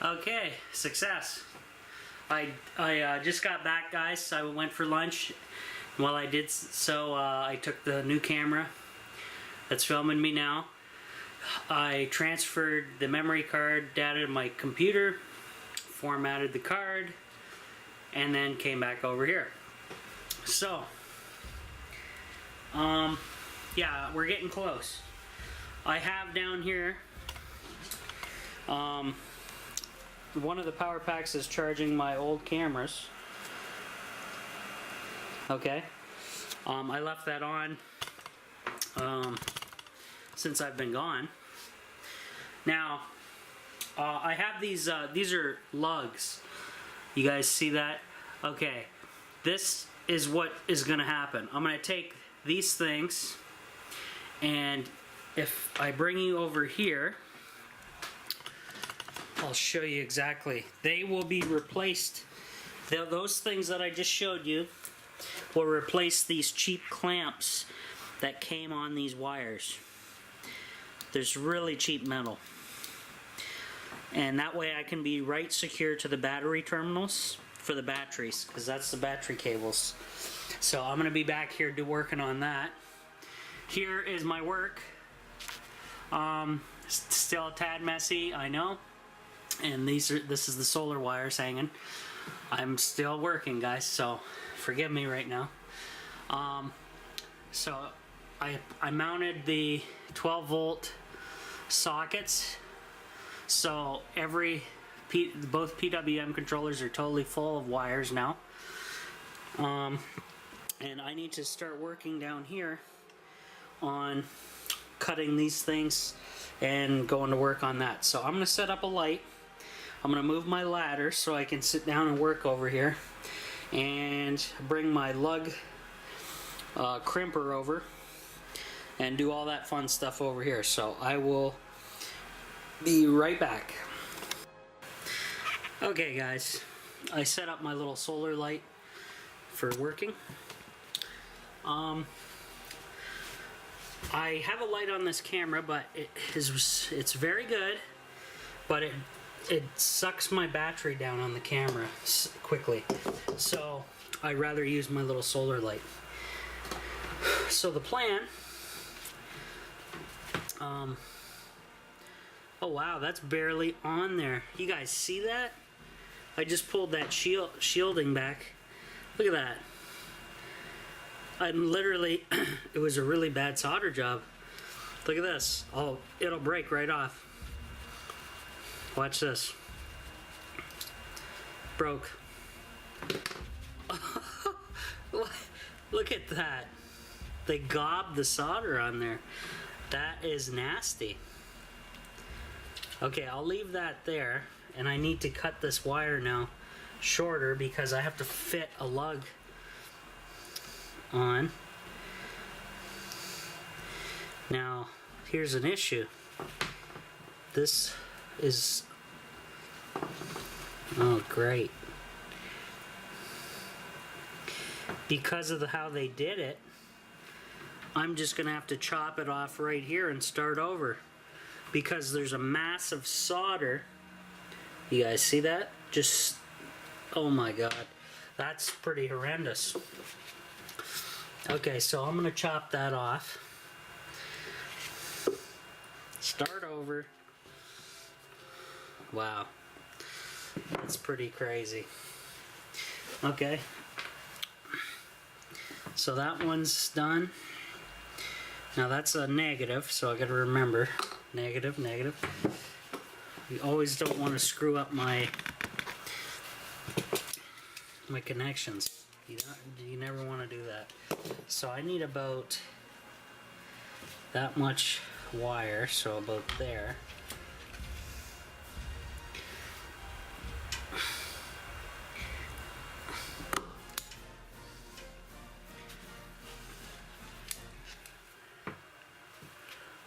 Okay, success. I just got back, guys. I went for lunch. While I did so, I took the new camera that's filming me now. I transferred the memory card data to my computer, formatted the card, and then came back over here. So, yeah, we're getting close. I have down here, one of the power packs is charging my old cameras. Okay, I left that on since I've been gone. Now, I have these are lugs. You guys see that? Okay, this is what is gonna happen. I'm gonna take these things, and if I bring you over here, I'll show you exactly. They will be replaced. Those things that I just showed you will replace these cheap clamps that came on these wires. There's really cheap metal. And that way I can be right secure to the battery terminals for the batteries, because that's the battery cables. So I'm going to be back here working on that. Here is my work. Still a tad messy, I know. And this is the solar wires hanging. I'm still working, guys, so forgive me right now. So I mounted the 12 volt sockets. So both PWM controllers are totally full of wires now. And I need to start working down here on cutting these things and going to work on that. So I'm going to set up a light. I'm going to move my ladder so I can sit down and work over here, and bring my lug crimper over and do all that fun stuff over here. So I will be right back. Okay, guys, I set up my little solar light for working. I have a light on this camera, but it's very good, but it sucks my battery down on the camera quickly, so I'd rather use my little solar light. So the plan, oh wow, that's barely on there. You guys see that? I just pulled that shielding back. Look at that. I'm literally, it was a really bad solder job. Look at this. Oh, it'll break right off. Watch this. Broke. Look at that. They gobbed the solder on there. That is nasty. Okay, I'll leave that there, and I need to cut this wire now shorter because I have to fit a lug on. Now, here's an issue. This is, oh great, because of how they did it, I'm just gonna have to chop it off right here and start over, because there's a massive solder. You guys see that? Just, oh my god, that's pretty horrendous. Okay, so I'm gonna chop that off, start over. Wow, that's pretty crazy. Okay, so that one's done. Now that's a negative, so I gotta remember, negative, negative. You always don't want to screw up my connections. You never want to do that. So I need about that much wire, so about there.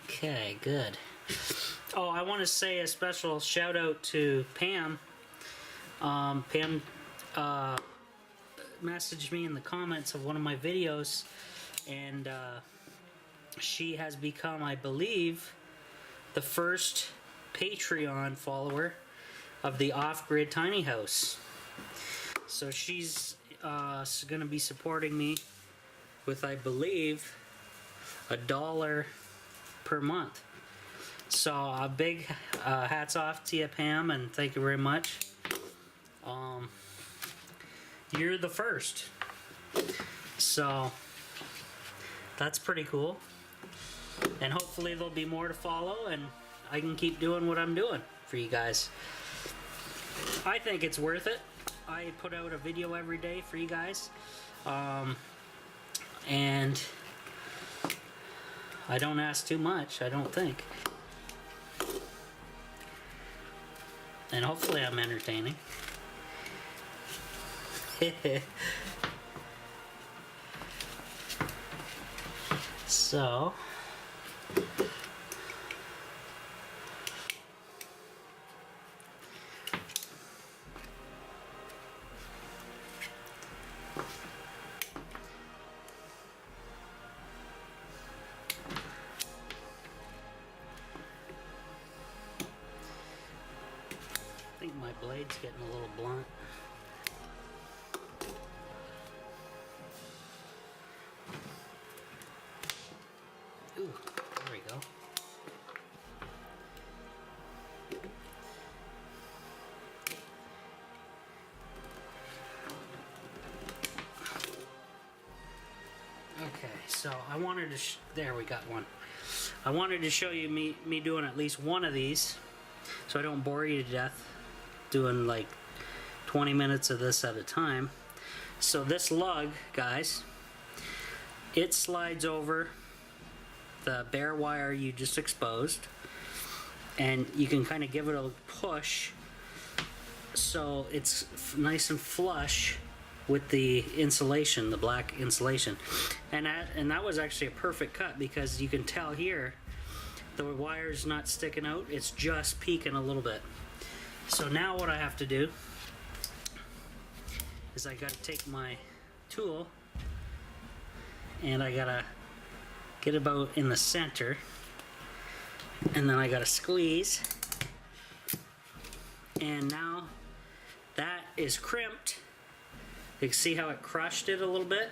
Okay, good. Oh, I want to say a special shout out to Pam. Pam messaged me in the comments of one of my videos, and she has become, I believe, the first Patreon follower of the off-grid tiny house. So she's going to be supporting me with, I believe, $1 per month. So a big hats off to you, Pam, and thank you very much. You're the first. So that's pretty cool. And hopefully there'll be more to follow, and I can keep doing what I'm doing for you guys. I think it's worth it. I put out a video every day for you guys. And I don't ask too much, I don't think. And hopefully I'm entertaining. So I think my blade's getting a little blunt. Ooh, there we go. Okay, so I wanted to there we got one. I wanted to show you me doing at least one of these, so I don't bore you to death doing like 20 minutes of this at a time. So this lug, guys, it slides over the bare wire you just exposed, and you can kind of give it a push so it's nice and flush with the insulation, the black insulation. And that was actually a perfect cut, because you can tell here the wire's not sticking out, it's just peeking a little bit. So now what I have to do is I gotta take my tool and I gotta get about in the center, and then I gotta squeeze, and now that is crimped. You can see how it crushed it a little bit,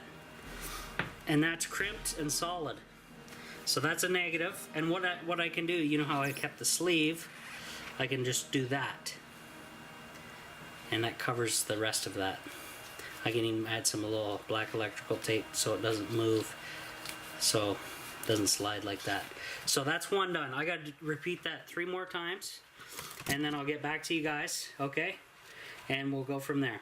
and that's crimped and solid. So that's a negative. And what I can do, you know how I kept the sleeve, I can just do that, and that covers the rest of that. I can even add some little black electrical tape so it doesn't move, so it doesn't slide like that. So that's one done. I got to repeat that 3 more times, and then I'll get back to you guys, okay? And we'll go from there.